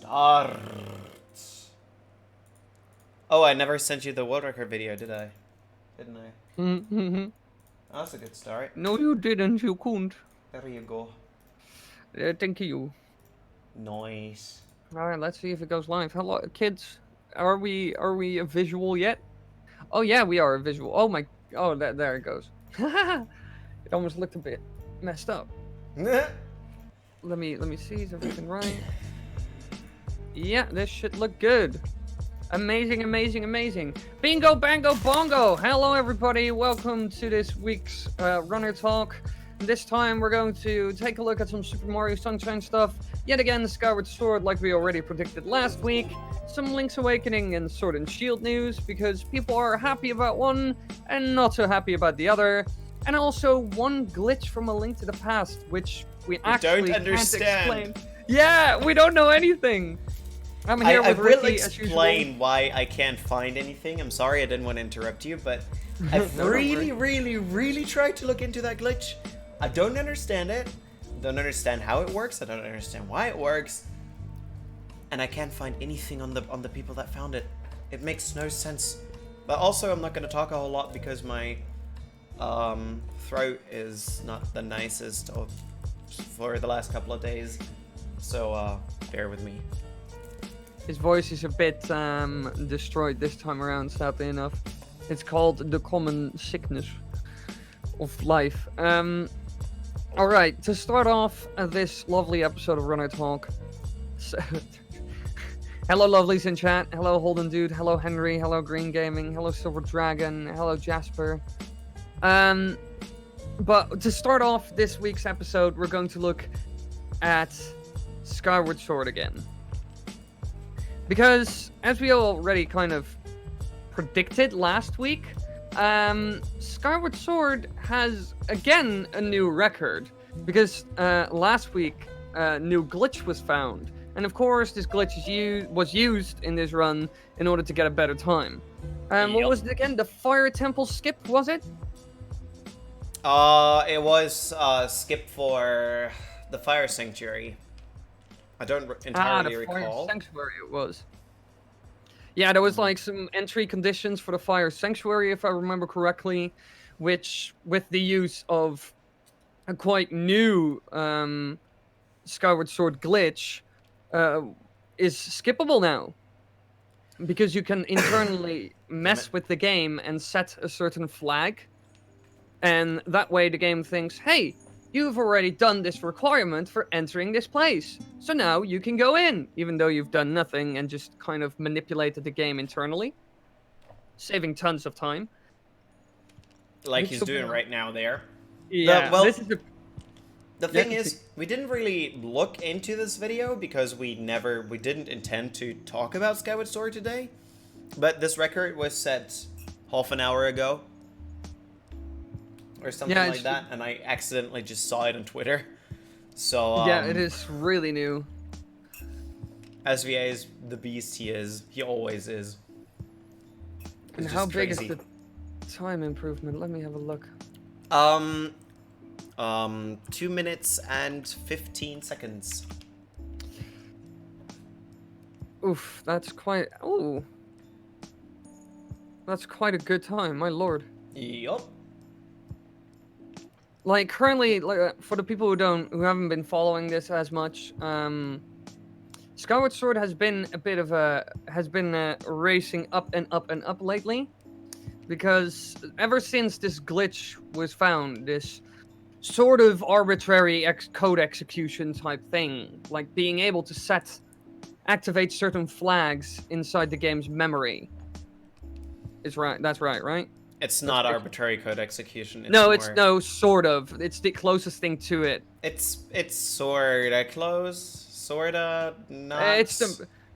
Start. Oh, I never sent you the world record video, did I? Didn't I? Mm-hmm. Oh, that's a good start. No, you didn't. You couldn't. There you go. Thank you. Nice. All right, let's see if it goes live. Hello, kids. Are we a visual yet? Oh yeah, we are a visual. Oh my. Oh, there it goes. It almost looked a bit messed up. Let me see. Is everything right? Yeah, this should look good. Amazing, amazing, amazing. Bingo, bango, bongo. Hello, everybody. Welcome to this week's Runner Talk. This time, we're going to take a look at some Super Mario Sunshine stuff. Yet again, Skyward Sword, like we already predicted last week. Some Link's Awakening and Sword and Shield news, because people are happy about one and not so happy about the other. And also, one glitch from A Link to the Past, which we actually don't understand. can't explain. Yeah, we don't know anything. I'm here with will Ricky, as explain usual. why I can't find anything. I'm sorry I didn't want to interrupt you, but I've No, don't really, worry. really, really tried to look into that glitch. I don't understand it. Don't understand how it works. I don't understand why it works. And I can't find anything on the people that found it. It makes no sense. But also, I'm not going to talk a whole lot because my throat is not the nicest for the last couple of days. So bear with me. His voice is a bit destroyed this time around, sadly enough. It's called the common sickness of life. Alright, to start off this lovely episode of Runner Talk. Hello, lovelies in chat. Hello, Holden Dude. Hello, Henry. Hello, Green Gaming. Hello, Silver Dragon. Hello, Jasper. But to start off this week's episode, we're going to look at Skyward Sword again. Because, as we already kind of predicted last week, Skyward Sword has, again, a new record. Because last week, a new glitch was found. And of course, this glitch was used in this run in order to get a better time. What was it again? The Fire Temple skip, was it? It was skip for the Fire Sanctuary. I don't entirely the Fire recall. Sanctuary it was. Yeah, there was like some entry conditions for the Fire Sanctuary, if I remember correctly, which, with the use of a quite new Skyward Sword glitch, is skippable now. Because you can internally mess with the game and set a certain flag. And that way the game thinks, hey, you've already done this requirement for entering this place. So now you can go in, even though you've done nothing and just kind of manipulated the game internally. Saving tons of time. Like he's doing right now there. Yeah, well, this is the thing is, we didn't really look into this video because we didn't intend to talk about Skyward Sword today. But this record was set half an hour ago. Or something like that, and I accidentally just saw it on Twitter. So, yeah, it is really new. SVA is the beast he is. He always is. And how big is the time improvement? Let me have a look. 2 minutes and 15 seconds. Oof, that's quite... Ooh. That's quite a good time, my lord. Yup. Like, currently, for the people who haven't been following this as much, Skyward Sword has been racing up and up and up lately, because ever since this glitch was found, this sort of arbitrary code execution type thing, like being able to activate certain flags inside the game's memory, is right. That's right? It's not arbitrary code execution. It's sort of. It's the closest thing to it. It's sorta close, sorta not.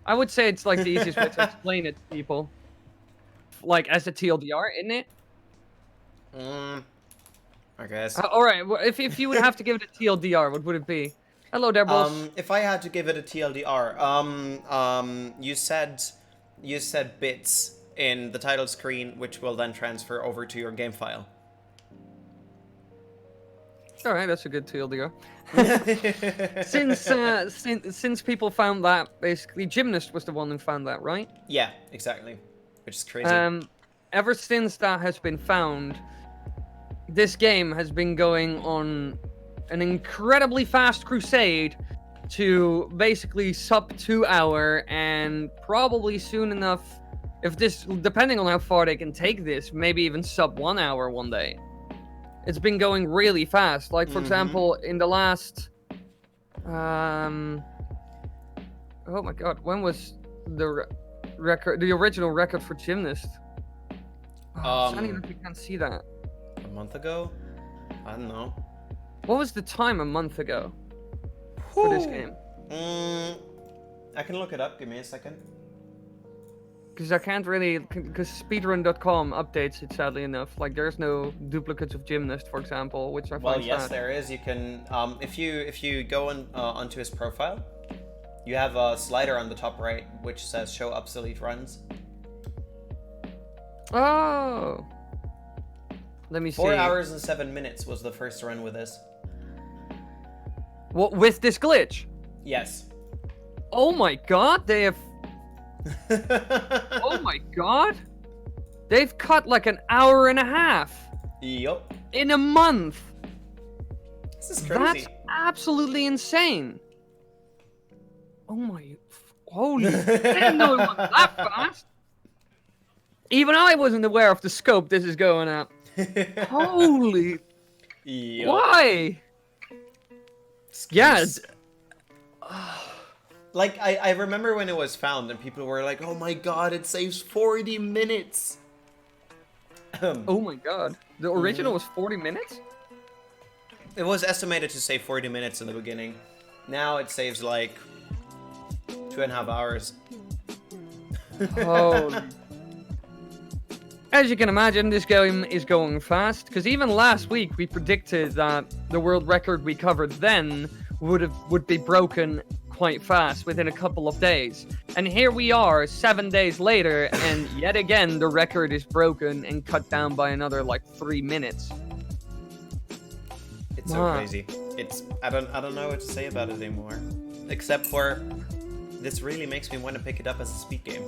I would say it's like the easiest way to explain it to people. Like as a TLDR, isn't it? I guess. All right. Well, if you would have to give it a TLDR, what would it be? Hello there, boss. If I had to give it a TLDR, you said bits in the title screen, which will then transfer over to your game file. All right, that's a good TLDR. Since people found that, basically, Gymnast was the one who found that, right? Yeah, exactly. Which is crazy. Ever since that has been found, this game has been going on an incredibly fast crusade to basically sub 2 hour, and probably soon enough, if this, depending on how far they can take this, maybe even sub 1 hour one day. It's been going really fast. Like, for example, in the last, oh my god, when was the record, the original record for Gymnast? Oh, it's not even if you can't see that. A month ago? I don't know. What was the time a month ago for this game? I can look it up. Give me a second. Because I can't really, because speedrun.com updates it, sadly enough. Like, there's no duplicates of Gymnast, for example, which I find Well, yes, sad. there is. You can, if you go onto his profile, you have a slider on the top right which says show obsolete runs. Oh. Let me see. 4 hours and 7 minutes was the first run with this. What, with this glitch? Yes. Oh my god, they have... Oh my god. They've cut like an hour and a half. Yup. In a month. This is crazy. That's absolutely insane. Oh my... Holy... I didn't know it went that fast. Even I wasn't aware of the scope this is going at. Holy... Yup. Why? Yeah. Like, I remember when it was found and people were like, oh my god, it saves 40 minutes. Oh my god. The original was 40 minutes? It was estimated to save 40 minutes in the beginning. Now it saves like 2.5 hours. Holy. As you can imagine, this game is going fast, because even last week we predicted that the world record we covered then would be broken quite fast within a couple of days. And here we are 7 days later, and yet again the record is broken and cut down by another like 3 minutes. It's so crazy. I don't know what to say about it anymore. Except for this really makes me want to pick it up as a speed game.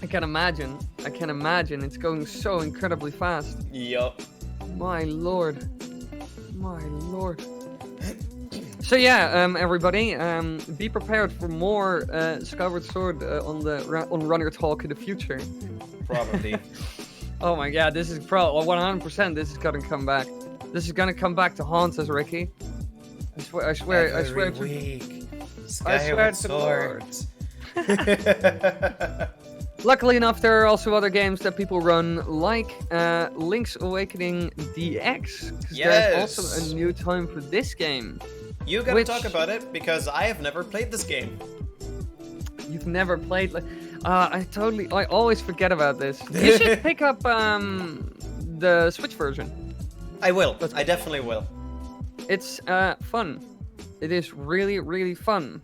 I can imagine. It's going so incredibly fast. Yup. My lord. So yeah, everybody, be prepared for more Skyward Sword on Runner Talk in the future. Probably. Oh my god, this is 100%. This is gonna come back. This is gonna come back to haunt us, Ricky. I swear. Every week. Skyward Sword. Luckily enough, there are also other games that people run, like Link's Awakening DX. Because there's also a new time for this game. You gotta talk about it, because I have never played this game. You've never played... I always forget about this. You should pick up the Switch version. I will. I definitely will. It's fun. It is really, really fun.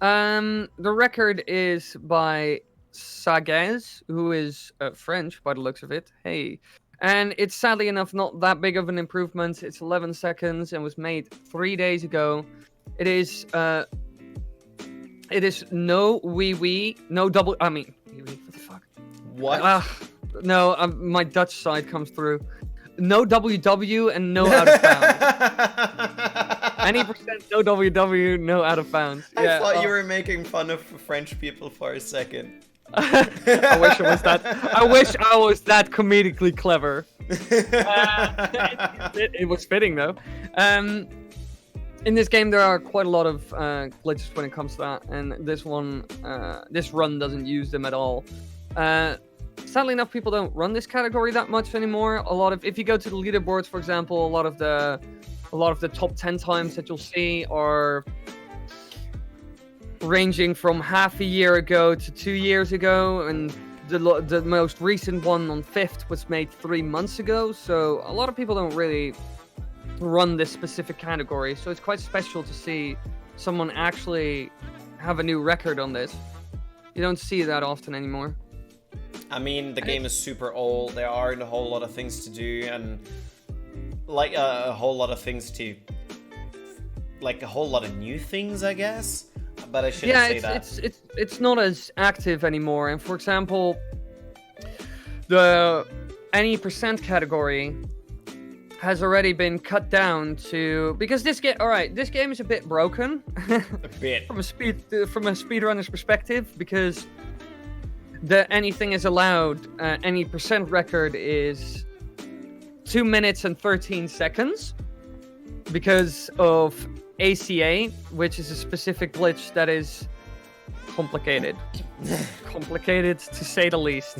The record is by Sagaz, who is French by the looks of it. Hey. And it's sadly enough not that big of an improvement. It's 11 seconds and was made 3 days ago. It is no double, what the fuck? What? No, my Dutch side comes through. No WW and no out of bounds. Any percent no WW, no out of bounds. I thought you were making fun of French people for a second. I wish I was that comedically clever. It was fitting though. In this game there are quite a lot of glitches when it comes to that, and this run doesn't use them at all. Sadly enough, people don't run this category that much anymore. If you go to the leaderboards, for example, a lot of the top 10 times that you'll see are ranging from half a year ago to 2 years ago, and the most recent one on 5th was made 3 months ago. So a lot of people don't really run this specific category. So it's quite special to see someone actually have a new record on this. You don't see that often anymore. I mean, the game is super old. There aren't a whole lot of things to do, and like a whole lot of things to, like a whole lot of new things, I guess. But I shouldn't say that. It's not as active anymore. And for example, the any percent category has already been cut down to, because this game, all right, this game is a bit broken. A bit. from a speedrunner's perspective, because the anything is allowed, any percent record is 2 minutes and 13 seconds because of ACA, which is a specific glitch that is complicated. Complicated to say the least.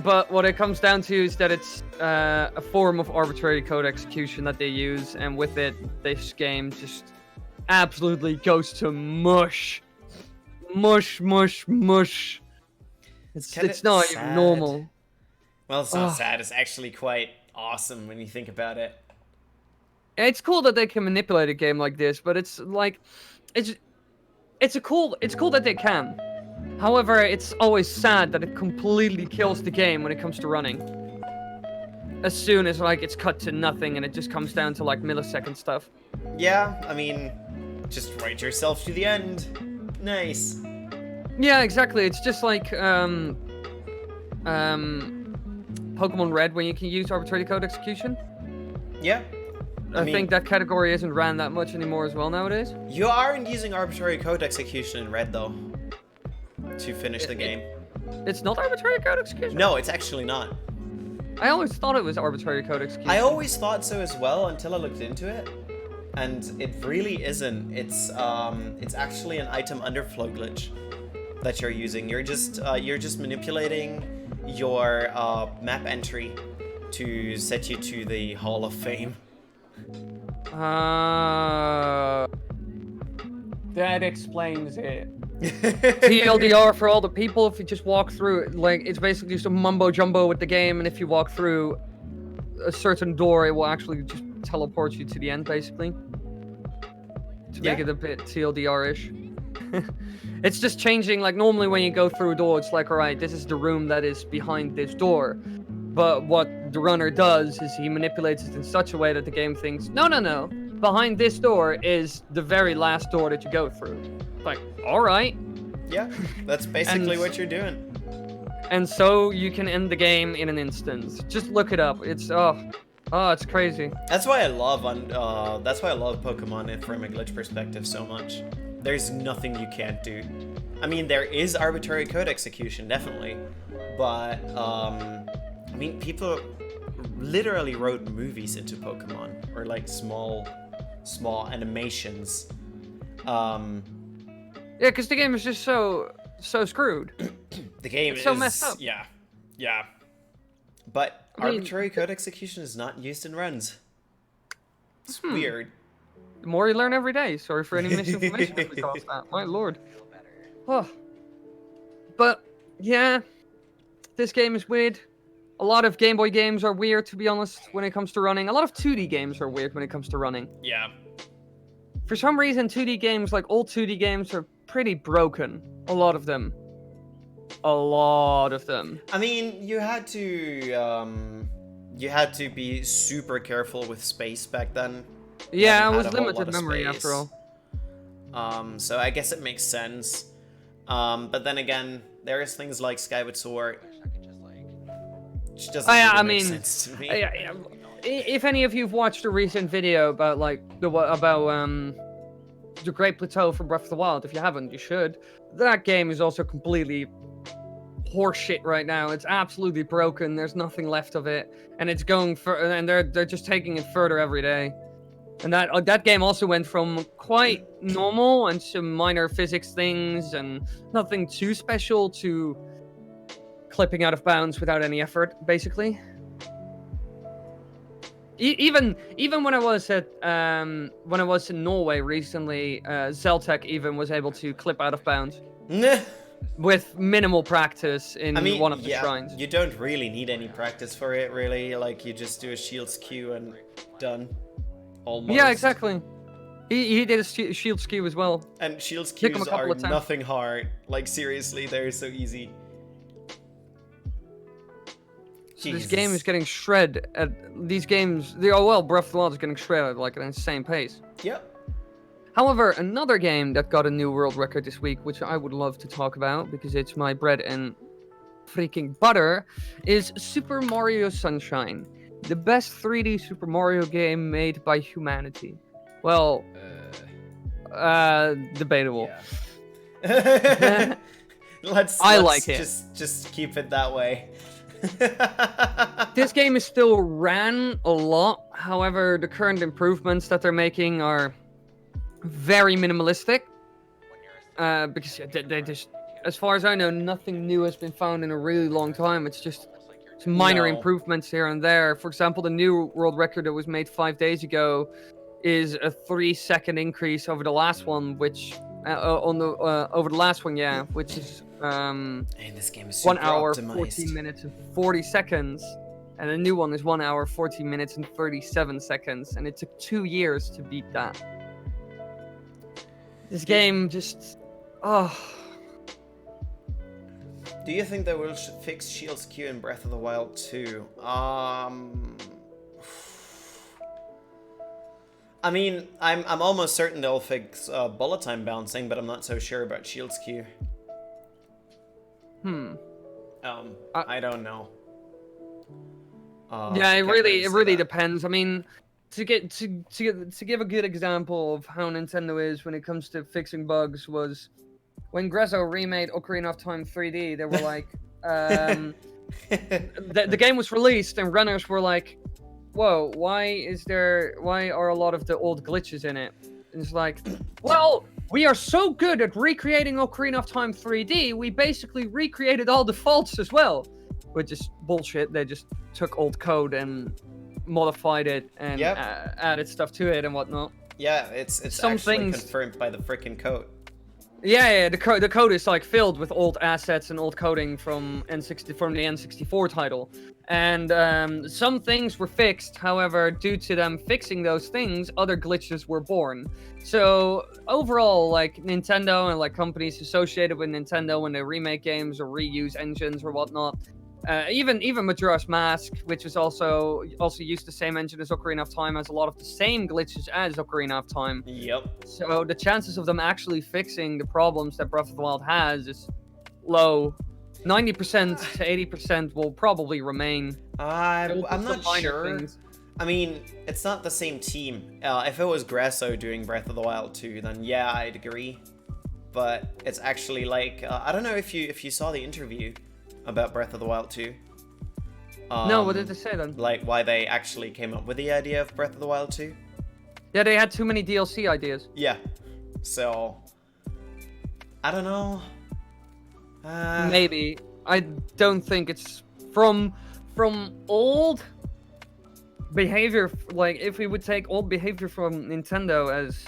But what it comes down to is that it's a form of arbitrary code execution that they use, and with it, this game just absolutely goes to mush. Mush. It's not even normal. Well, it's not sad. It's actually quite awesome when you think about it. It's cool that they can manipulate a game like this, but it's like, it's cool that they can. However, it's always sad that it completely kills the game when it comes to running. As soon as like it's cut to nothing and it just comes down to like millisecond stuff. Yeah, I mean, just write yourself to the end. Nice. Yeah, exactly. It's just like Pokemon Red, when you can use arbitrary code execution. Yeah. I think that category isn't ran that much anymore as well nowadays. You aren't using arbitrary code execution in Red, though, to finish the game. It's not arbitrary code execution? No, it's actually not. I always thought it was arbitrary code execution. I always thought so as well until I looked into it. And it really isn't. It's actually an item underflow glitch that you're using. You're just manipulating your map entry to set you to the Hall of Fame. That explains it. TLDR for all the people, if you just walk through, like, it's basically just a mumbo jumbo with the game, and if you walk through a certain door, it will actually just teleport you to the end, basically. To make it a bit TLDR-ish. It's just changing, like, normally when you go through a door, it's like, alright, this is the room that is behind this door. But what the runner does is he manipulates it in such a way that the game thinks, no, behind this door is the very last door that you go through. Like, alright. Yeah, that's basically what you're doing. And so you can end the game in an instant. Just look it up. It's, it's crazy. That's why I love Pokemon from a glitch perspective so much. There's nothing you can't do. I mean, there is arbitrary code execution, definitely. But, I mean, people literally wrote movies into Pokemon, or like small animations. Yeah, because the game is just so screwed. The game is so messed up. Yeah. But arbitrary code execution is not used in runs. It's weird. The more you learn every day. Sorry for any misinformation if we caused that. My lord. Oh. But yeah, this game is weird. A lot of Game Boy games are weird, to be honest, when it comes to running. A lot of 2D games are weird when it comes to running. Yeah. For some reason, 2D games, like old 2D games, are pretty broken. A lot of them. I mean, you had to be super careful with space back then. Yeah, it was limited memory after all. So I guess it makes sense. But then again, there's things like Skyward Sword, which doesn't really make sense to me. If any of you've watched a recent video about the Great Plateau from Breath of the Wild, if you haven't, you should. That game is also completely horseshit right now. It's absolutely broken. There's nothing left of it, and it's going and they're just taking it further every day. And that game also went from quite normal and some minor physics things and nothing too special to clipping out of bounds without any effort, basically. Even when I was in Norway recently, Zeltec even was able to clip out of bounds with minimal practice in one of the shrines. You don't really need any practice for it, really. Like, you just do a shields queue and done. Almost. Yeah, exactly. He did a shield skew as well. And shield Took him a skews couple are of times. nothing hard. Like, seriously, they're so easy. So this game is getting shred at these games. Breath of the Wild is getting shredded at like an insane pace. Yep. However, another game that got a new world record this week, which I would love to talk about because it's my bread and freaking butter, is Super Mario Sunshine, the best 3D Super Mario game made by humanity. Well, debatable. Yeah. let's like it. Just keep it that way. This game is still ran a lot. However, the current improvements that they're making are very minimalistic. Because they just, as far as I know, nothing new has been found in a really long time. It's just minor improvements here and there. For example, the new world record that was made 5 days ago is a 3-second increase over the last one, which over the last one, yeah, which is Hey, this game is super 1 hour, optimized. 14 minutes, and 40 seconds. And the new one is 1 hour, 14 minutes, and 37 seconds. And it took 2 years to beat that. This game just... Oh. Do you think they will fix shield skew in Breath of the Wild 2? I mean, I'm almost certain they'll fix bullet time bouncing, but I'm not so sure about shield skew. I don't know. Yeah, it really depends. I mean, to give a good example of how Nintendo is when it comes to fixing bugs was when Grezzo remade Ocarina of Time 3D. They were like, the game was released and runners were like, "Whoa, why are a lot of the old glitches in it?" And it's like, well, we are so good at recreating Ocarina of Time 3D, we basically recreated all the faults as well. Which is bullshit. They just took old code and modified it and added stuff to it and whatnot. Yeah, it's Some actually things... confirmed by the freaking code. Yeah, the code is like filled with old assets and old coding from the N64 title. And some things were fixed, however, due to them fixing those things, other glitches were born. So overall, like Nintendo and like companies associated with Nintendo when they remake games or reuse engines or whatnot, even Majora's Mask, which is also used the same engine as Ocarina of Time, has a lot of the same glitches as Ocarina of Time. Yep. So the chances of them actually fixing the problems that Breath of the Wild has is low. 90% to 80% will probably remain. I'm not sure. Things. I mean, it's not the same team. If it was Grezzo doing Breath of the Wild 2, then yeah, I'd agree. But it's actually like I don't know if you saw the interview about Breath of the Wild 2. No, what did they say then? Like why they actually came up with the idea of Breath of the Wild 2? Yeah, they had too many DLC ideas. Yeah. So I don't know. Maybe. I don't think it's from old behavior. Like if we would take old behavior from Nintendo as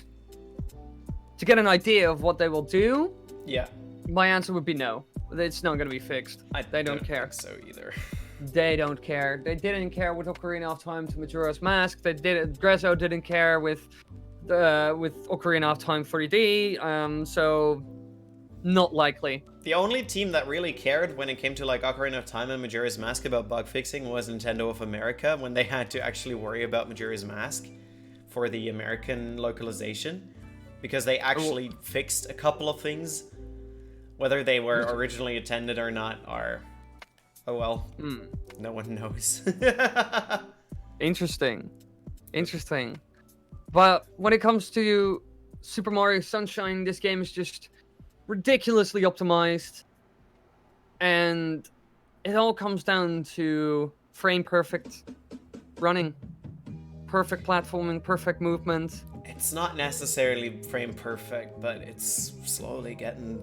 to get an idea of what they will do. Yeah. My answer would be no. It's not going to be fixed. They don't care. Think so either. They don't care. They didn't care with Ocarina of Time to Majora's Mask. Grezzo didn't care with Ocarina of Time 3D. So not likely. The only team that really cared when it came to like Ocarina of Time and Majora's Mask about bug fixing was Nintendo of America when they had to actually worry about Majora's Mask for the American localization because they actually fixed a couple of things. Whether they were originally intended or not are... Oh well. No one knows. Interesting. But when it comes to Super Mario Sunshine, this game is just ridiculously optimized. And it all comes down to frame perfect running. Perfect platforming, perfect movement. It's not necessarily frame perfect, but it's slowly getting...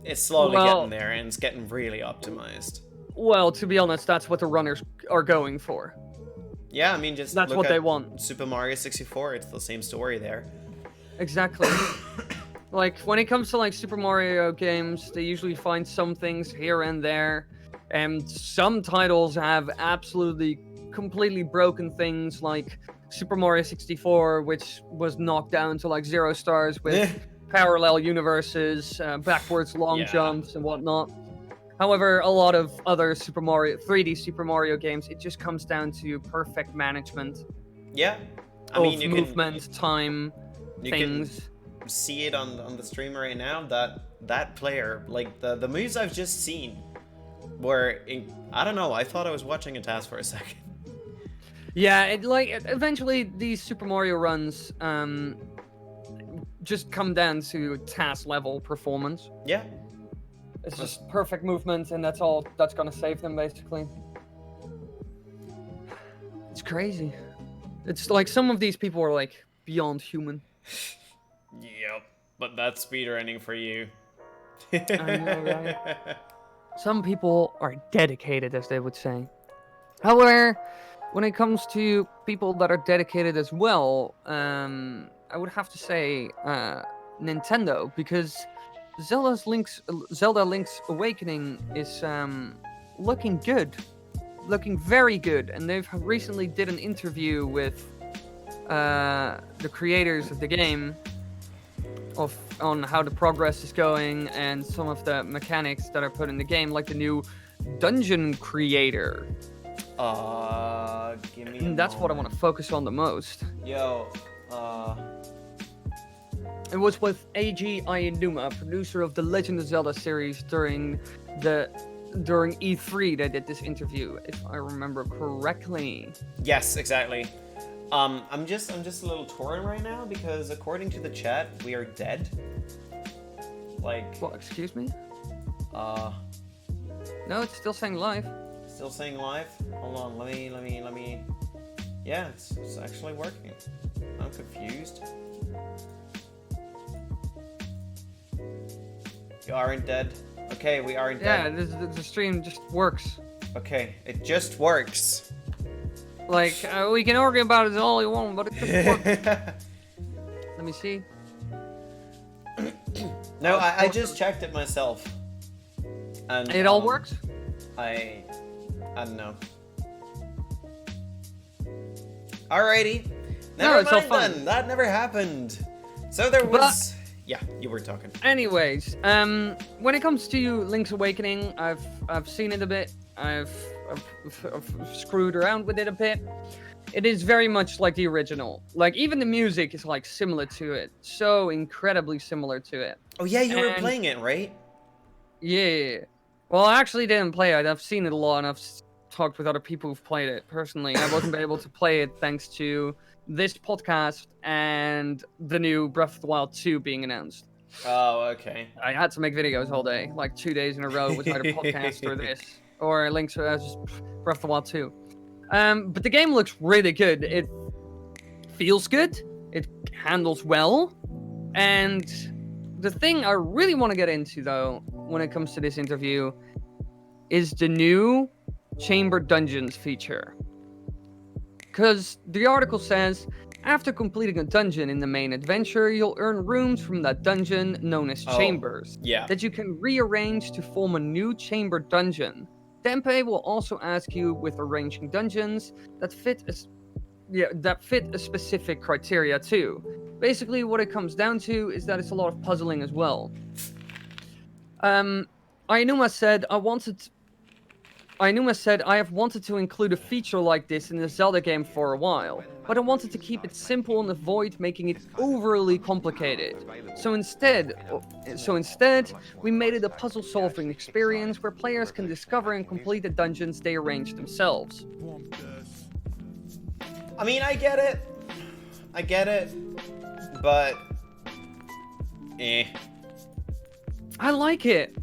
getting there, and it's getting really optimized. Well, to be honest, that's what the runners are going for. Yeah, I mean, just that's look what at they want. Super Mario 64, it's the same story there. Exactly. Like, when it comes to, like, Super Mario games, they usually find some things here and there. And some titles have absolutely, completely broken things, like Super Mario 64, which was knocked down to like 0 stars with parallel universes, backwards long Yeah. jumps and whatnot. However, a lot of other 3D Super Mario games, it just comes down to perfect management Yeah. I of mean, movement, time, you things. can see it on the stream right now. That player, like the moves I've just seen, were I don't know. I thought I was watching a task for a second. Yeah, eventually these Super Mario runs just come down to task level performance. Yeah. It's just perfect movement, and that's all that's gonna save them, basically. It's crazy. It's like some of these people are like beyond human. Yep. But that's speedrunning for you. I know, right? Some people are dedicated, as they would say. However, when it comes to people that are dedicated as well, I would have to say Nintendo, because Zelda Link's Awakening is looking good, looking very good, and they've recently did an interview with the creators of the game on how the progress is going and some of the mechanics that are put in the game, like the new dungeon creator. Give me. And that's what I want to focus on the most. Yo, It was with Eiji Aonuma, producer of the Legend of Zelda series, during E3 they did this interview, if I remember correctly. Yes, exactly. I'm just a little torn right now because according to the chat, we are dead. Like. Well, excuse me? No, it's still saying live. Still saying live? Hold on, let me. Yeah, it's actually working. I'm confused. You aren't dead. Okay, we aren't dead. Yeah, the stream just works. Okay, it just works. Like, we can argue about it all you want, but it just works. Let me see. No, I just checked it myself. And it all works? I don't know. Alrighty. Never it's all mind fun. then. That never happened. So there was. Yeah, you were talking. Anyways, when it comes to Link's Awakening, I've seen it a bit. I've screwed around with it a bit. It is very much like the original. Like, even the music is like similar to it. So incredibly similar to it. Oh yeah, you were playing it, right? Yeah. Well, I actually didn't play it. I've seen it a lot, and I've talked with other people who've played it personally. I wasn't able to play it thanks to this podcast and the new Breath of the Wild 2 being announced. Oh, okay. I had to make videos all day, like 2 days in a row with either podcast or this, or links to just Breath of the Wild 2. But the game looks really good. It feels good. It handles well. And the thing I really want to get into, though, when it comes to this interview, is the new Chamber Dungeons feature. Because the article says, after completing a dungeon in the main adventure, you'll earn rooms from that dungeon known as chambers. Yeah. That you can rearrange to form a new chamber dungeon. Tempe will also ask you with arranging dungeons that fit a specific criteria too. Basically, what it comes down to is that it's a lot of puzzling as well. Aonuma said, I have wanted to include a feature like this in the Zelda game for a while, but I wanted to keep it simple and avoid making it overly complicated. So instead, we made it a puzzle-solving experience where players can discover and complete the dungeons they arrange themselves. I mean, I get it, but I like it.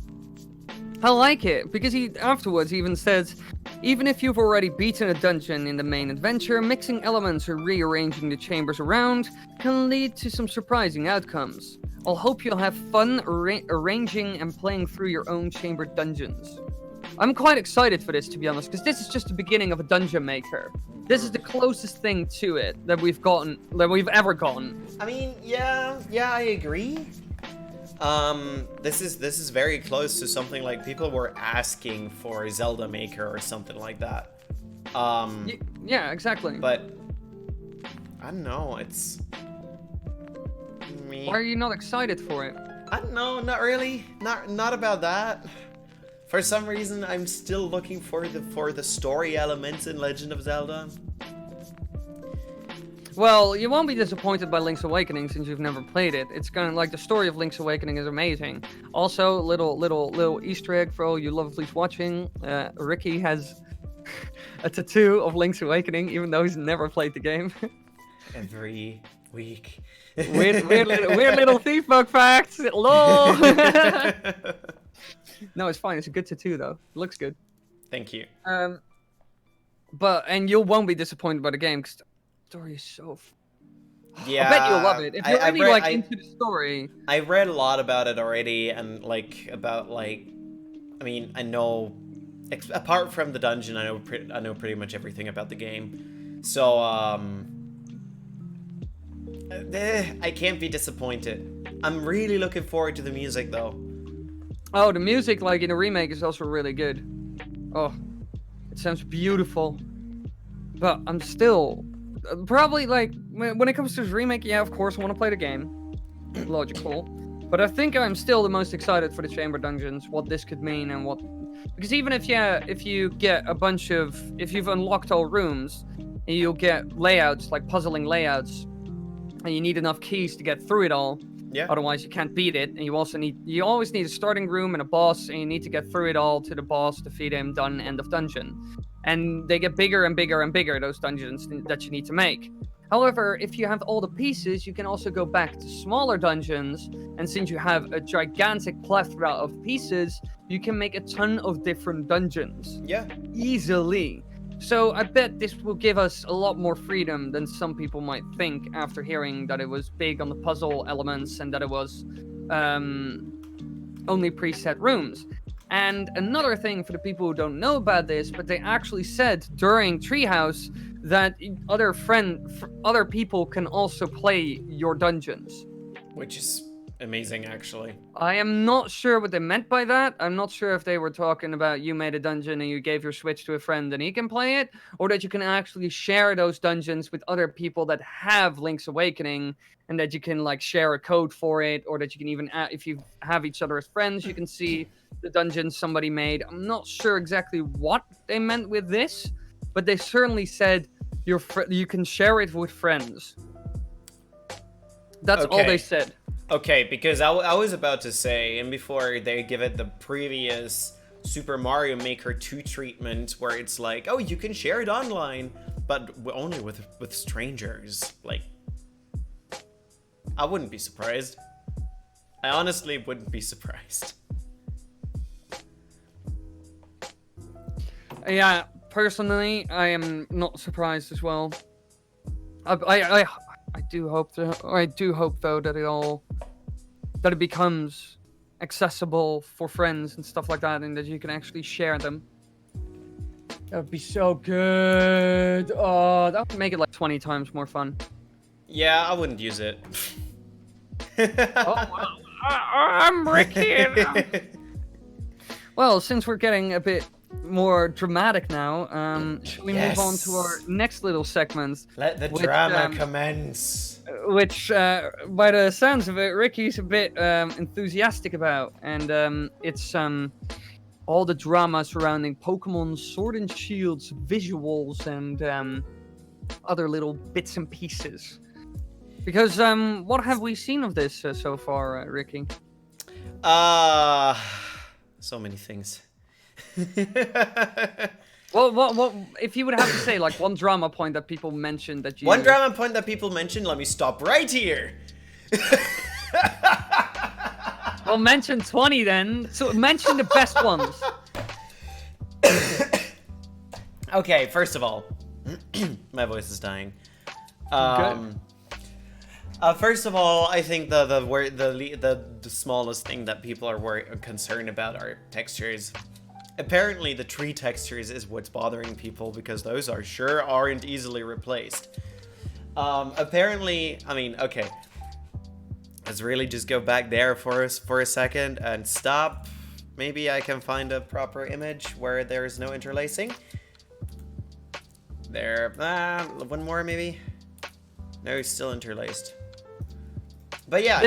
Because he afterwards even says, even if you've already beaten a dungeon in the main adventure, mixing elements or rearranging the chambers around can lead to some surprising outcomes. I'll hope you'll have fun arranging and playing through your own chamber dungeons. I'm quite excited for this, to be honest, because this is just the beginning of a dungeon maker. This is the closest thing to it that we've ever gotten. I mean, yeah, I agree. This is very close to something like people were asking for a Zelda Maker or something like that. Yeah, exactly. But I don't know. It's me. Why are you not excited for it? I don't know. Not really. Not about that. For some reason, I'm still looking for the story elements in Legend of Zelda. Well, you won't be disappointed by Link's Awakening since you've never played it. It's kind of like the story of Link's Awakening is amazing. Also, little Easter egg for all you lovelies watching. Ricky has a tattoo of Link's Awakening, even though he's never played the game. Every week. weird little thief bug facts. Lol. No, it's fine. It's a good tattoo though. It looks good. Thank you. And you won't be disappointed by the game because the story is so. Yeah, I bet you'll love it if you're really into the story. I read a lot about it already, and I mean, I know, apart from the dungeon, I know pretty much everything about the game. So I can't be disappointed. I'm really looking forward to the music though. Oh, the music, like in the remake, is also really good. Oh, it sounds beautiful. But I'm still probably like when it comes to this remake, yeah, of course I want to play the game. Logical. But I think I'm still the most excited for the chamber dungeons, what this could mean and what, because even if you get a bunch of, if you've unlocked all rooms, you'll get layouts, like puzzling layouts, and you need enough keys to get through it all. Yeah. Otherwise you can't beat it, and you always need a starting room and a boss, and you need to get through it all to the boss, defeat him, done, end of dungeon. And they get bigger and bigger and bigger, those dungeons that you need to make. However, if you have all the pieces, you can also go back to smaller dungeons, and since you have a gigantic plethora of pieces, you can make a ton of different dungeons. Yeah. Easily. So I bet this will give us a lot more freedom than some people might think after hearing that it was big on the puzzle elements and that it was only preset rooms. And another thing for the people who don't know about this, but they actually said during Treehouse that other people can also play your dungeons. Which is amazing, actually. I am not sure what they meant by that. I'm not sure if they were talking about you made a dungeon and you gave your Switch to a friend and he can play it, or that you can actually share those dungeons with other people that have Link's Awakening, and that you can like share a code for it, or that you can even, if you have each other as friends, you can see the dungeon somebody made. I'm not sure exactly what they meant with this, but they certainly said you can share it with friends. That's all they said. Okay, because I was about to say, and before they give it the previous Super Mario Maker 2 treatment, where it's like, oh, you can share it online, but only with strangers. Like, I wouldn't be surprised. I honestly wouldn't be surprised. Yeah, personally, I am not surprised as well. I do hope though that it becomes accessible for friends and stuff like that, and that you can actually share them. That would be so good. Oh, that would make it like 20 times more fun. Yeah, I wouldn't use it. Oh, well, I'm Ricky. Well, since we're getting a bit more dramatic now, should we move on to our next little segment? Let the drama commence. Which, by the sounds of it, Ricky's a bit enthusiastic about, and it's all the drama surrounding Pokemon Sword and Shield's visuals and other little bits and pieces. Because what have we seen of this so far, Ricky? So many things. Well, what if you would have to say like one drama point that people mentioned that you... One drama point that people mentioned? Let me stop right here. Well, mention 20 then. So mention the best ones. Okay, first of all, my voice is dying. First of all, I think the smallest thing that people are concerned about are textures. Apparently, the tree textures is what's bothering people because those aren't easily replaced. Apparently, I mean, okay. Let's really just go back there for a second and stop. Maybe I can find a proper image where there is no interlacing. There, one more maybe. No, it's still interlaced. But yeah,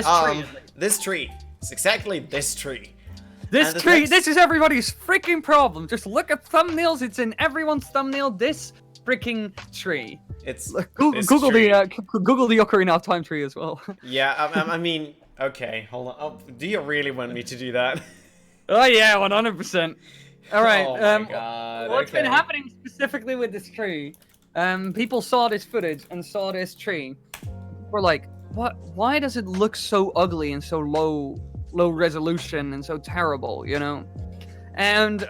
this tree. It's exactly this tree. This tree, this is everybody's freaking problem. Just look at thumbnails. It's in everyone's thumbnail. This freaking tree. It's Google the Ocarina of Time tree as well. Yeah, I mean, okay, hold on. Oh, do you really want me to do that? Oh yeah, 100%. All right. Oh my god. What's been happening specifically with this tree? People saw this footage and saw this tree. We're like, what? Why does it look so ugly and so low resolution and so terrible? You know, and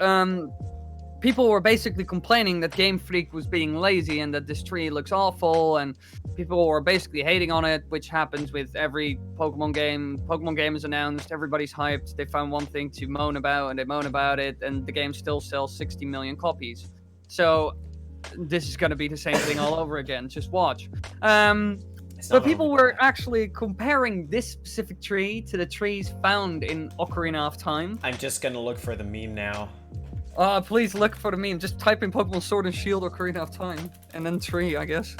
people were basically complaining that Game Freak was being lazy and that this tree looks awful, and people were basically hating on it, which happens with every Pokemon game. Pokemon game is announced, everybody's hyped, they found one thing to moan about, and they moan about it, and the game still sells 60 million copies. So this is going to be the same thing all over again, just watch. But people were actually comparing this specific tree to the trees found in Ocarina of Time. I'm just gonna look for the meme now. Please look for the meme. Just type in Pokemon Sword and Shield Ocarina of Time, and then tree, I guess.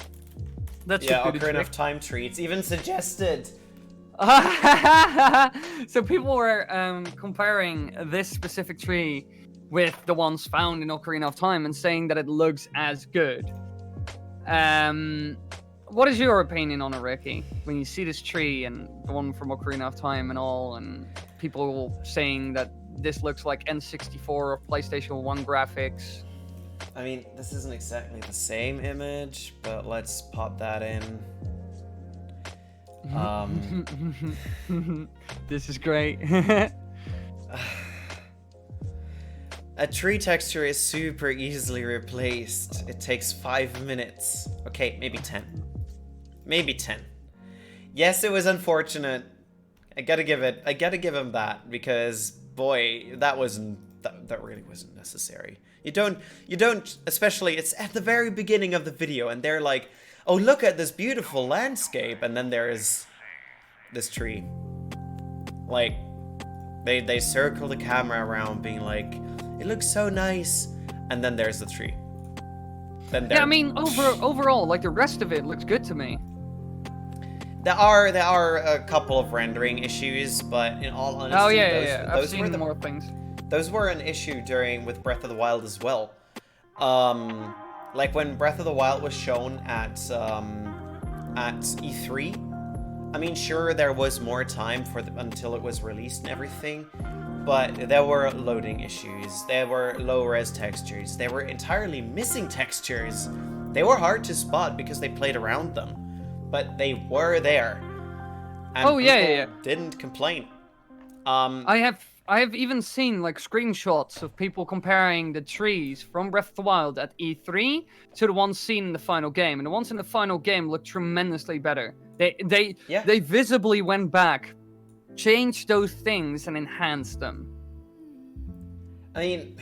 That's Ocarina of Time tree. It's even suggested. So people were comparing this specific tree with the ones found in Ocarina of Time and saying that it looks as good. What is your opinion on it, Ricky? When you see this tree and the one from Ocarina of Time and all, and people saying that this looks like N64 or PlayStation 1 graphics. I mean, this isn't exactly the same image, but let's pop that in. This is great. A tree texture is super easily replaced. It takes 5 minutes. Okay, maybe 10. Maybe 10. Yes, it was unfortunate. I gotta give him that, because boy, that really wasn't necessary. You don't, especially, it's at the very beginning of the video, and they're like, oh, look at this beautiful landscape, and then there's this tree. Like, they circle the camera around being like, it looks so nice, and then there's the tree. Then yeah, I mean, overall, like, the rest of it looks good to me. There are a couple of rendering issues, but in all honesty, I've seen more things. Those were an issue with Breath of the Wild as well. Like when Breath of the Wild was shown at E3. I mean, sure, there was more time until it was released and everything, but there were loading issues. There were low-res textures. They were entirely missing textures. They were hard to spot because they played around them, but they were there. And people didn't complain. I have even seen like screenshots of people comparing the trees from Breath of the Wild at E3 to the ones seen in the final game, and the ones in the final game look tremendously better. They visibly went back, changed those things, and enhanced them. I mean,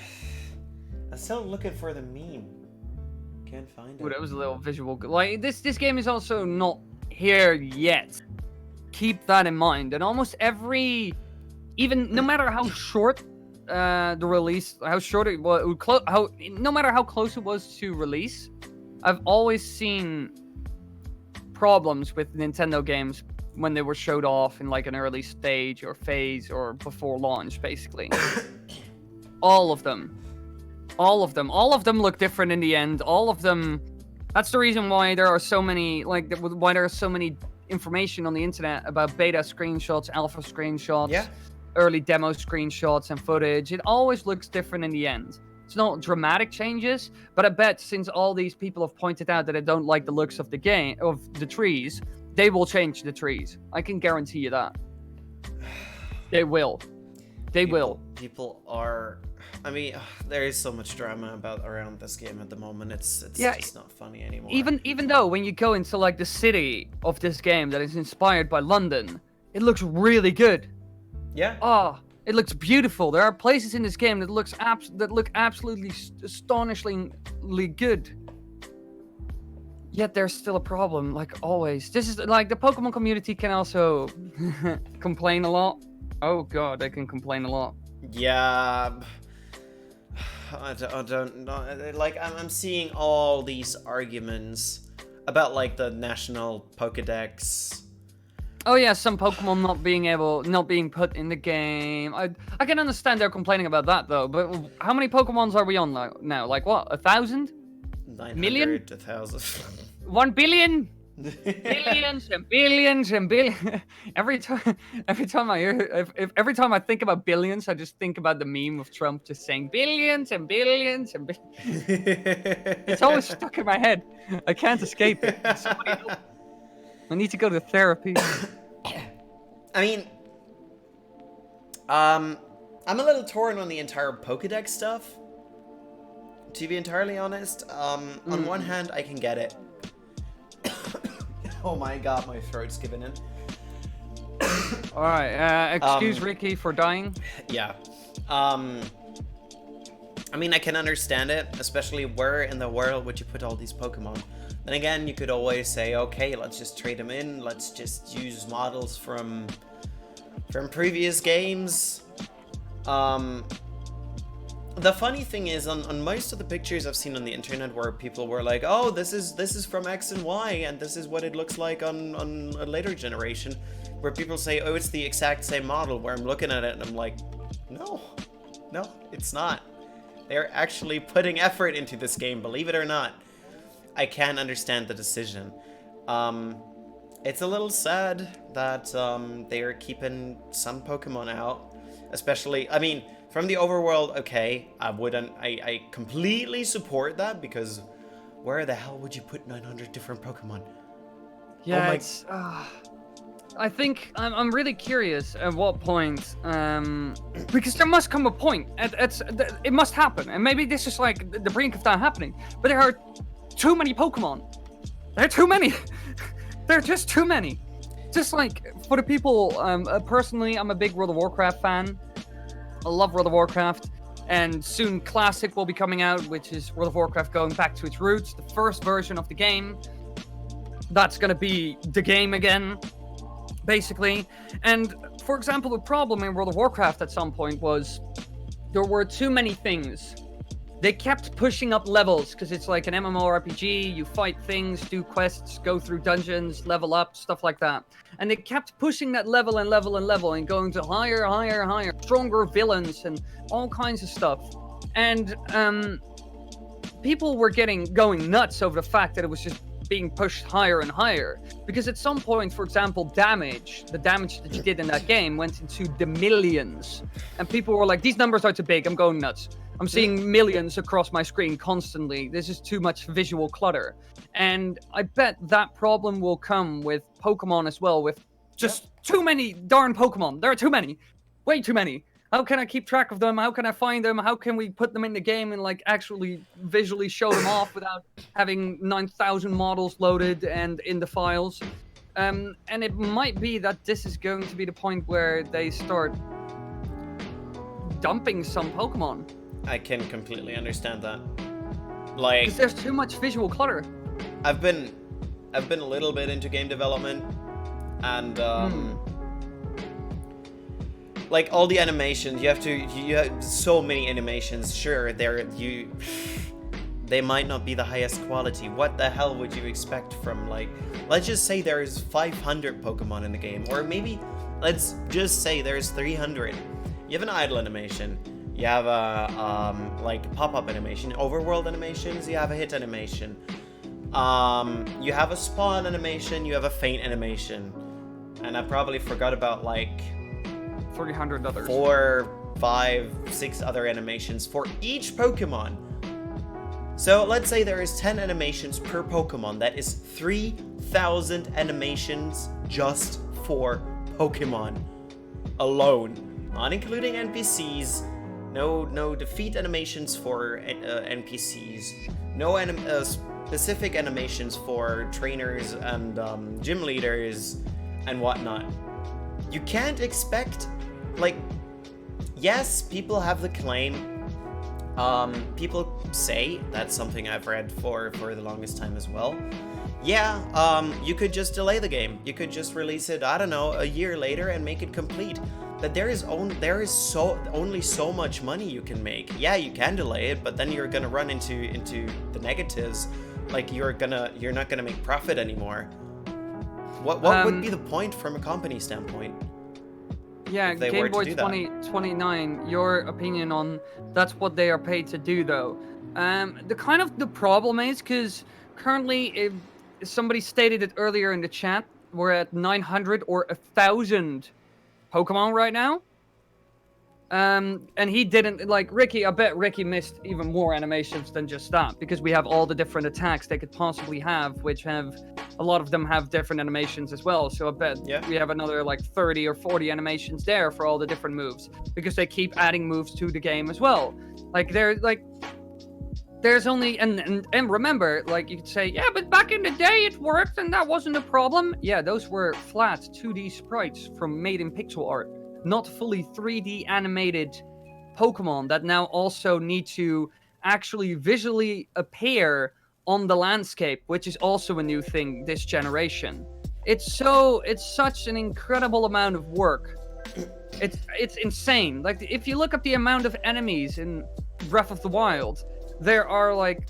I'm still looking for the meme. Can't find it. Ooh, that was a little visual. Like this game is also not here yet. Keep that in mind. And almost every, even no matter how short the release, how short it was, no matter how close it was to release, I've always seen problems with Nintendo games when they were showed off in like an early stage or phase or before launch, basically. All of them look different in the end. All of them. That's the reason why there are so many, why there are so many information on the internet about beta screenshots, alpha screenshots, early demo screenshots and footage. It always looks different in the end. It's not dramatic changes, but I bet since all these people have pointed out that they don't like the looks of the game, of the trees, they will change the trees. I can guarantee you that. They will. People are. I mean, there is so much drama around this game at the moment. It's just not funny anymore. Even though when you go into like the city of this game that is inspired by London, it looks really good. Yeah. Oh, it looks beautiful. There are places in this game that look absolutely astonishingly good. Yet there's still a problem, like always. This is like the Pokemon community can also complain a lot. Oh god, they can complain a lot. Yeah. I don't know. Like, I'm seeing all these arguments about like the national Pokedex. Oh yeah, some Pokemon not being put in the game. I can understand they're complaining about that though. But how many Pokemons are we on now? Like what? 1,000? 900 to 1,000. 1 billion? Billions and billions and billions. Every time I hear, every time I think about billions, I just think about the meme of Trump just saying billions and billions and billions. It's always stuck in my head. I can't escape it. Somebody help. I need to go to therapy. I mean, I'm a little torn on the entire Pokedex stuff. To be entirely honest, on one hand, I can get it. Oh my god, my throat's giving in. All right, excuse Ricky for dying. Yeah. I mean, I can understand it, especially where in the world would you put all these Pokemon? Then again, you could always say, okay, let's just trade them in. Let's just use models from previous games. The funny thing is, on most of the pictures I've seen on the internet where people were like, oh, this is from X and Y, and this is what it looks like on a later generation, where people say, oh, it's the exact same model, where I'm looking at it and I'm like, no, it's not. They're actually putting effort into this game, believe it or not. I can understand the decision. It's a little sad that they are keeping some Pokemon out, especially, I mean, from the overworld, okay, I completely support that, because where the hell would you put 900 different Pokemon? Yeah, I think I'm really curious at what point, because there must come a point. It must happen, and maybe this is like the brink of that happening. But there are too many Pokemon. There are too many. There are just too many. Just like for the people, personally, I'm a big World of Warcraft fan. I love World of Warcraft, and soon Classic will be coming out, which is World of Warcraft going back to its roots, the first version of the game. That's gonna be the game again, basically. And for example, the problem in World of Warcraft at some point was there were too many things. They kept pushing up levels, because it's like an MMORPG, you fight things, do quests, go through dungeons, level up, stuff like that. And they kept pushing that level and level and level and going to higher, higher, higher, stronger villains and all kinds of stuff. And people were going nuts over the fact that it was just being pushed higher and higher. Because at some point, for example, the damage that you did in that game went into the millions. And people were like, these numbers are too big, I'm going nuts. I'm seeing millions across my screen constantly. This is too much visual clutter. And I bet that problem will come with Pokemon as well, with just too many darn Pokemon. There are too many. Way too many. How can I keep track of them? How can I find them? How can we put them in the game and like actually visually show them off without having 9,000 models loaded and in the files? And it might be that this is going to be the point where they start dumping some Pokemon. I can completely understand that. Like, because there's too much visual clutter. I've been a little bit into game development, and like all the animations, you have so many animations. Sure, they might not be the highest quality. What the hell would you expect from, like, let's just say there's 500 Pokemon in the game, or maybe let's just say there's 300. You have an idle animation. You have a like pop-up animation, overworld animations. You have a hit animation. You have a spawn animation. You have a faint animation, and I probably forgot about like 300 others. 4, 5, 6 other animations for each Pokemon. So let's say there is 10 animations per Pokemon. That is 3,000 animations just for Pokemon alone, not including NPCs. No defeat animations for NPCs. No specific animations for trainers and gym leaders and whatnot. You can't expect, like, yes, people have the claim. People say, that's something I've read for the longest time as well. Yeah, you could just delay the game. You could just release it, I don't know, a year later and make it complete. But there is only so much money you can make. Yeah, you can delay it, but then you're gonna run into the negatives Like you're not gonna make profit anymore. What would be the point from a company standpoint? Yeah, if they Game were to Boy do that? 2029. Your opinion on that's what they are paid to do, though. The problem is because currently, somebody stated it earlier in the chat, we're at 900 or 1,000 Pokemon right now. And he didn't like Ricky. I bet Ricky missed even more animations than just that because we have all the different attacks they could possibly have, which have a lot of them have different animations as well. So I bet we have another like 30 or 40 animations there for all the different moves because they keep adding moves to the game as well. Like there's only and remember, like you could say, yeah, but back in the day it worked and that wasn't a problem. Yeah, those were flat 2D sprites from made in pixel art, not fully 3D animated Pokemon that now also need to actually visually appear on the landscape, which is also a new thing this generation. It's such an incredible amount of work. It's insane. Like if you look at the amount of enemies in Breath of the Wild, there are like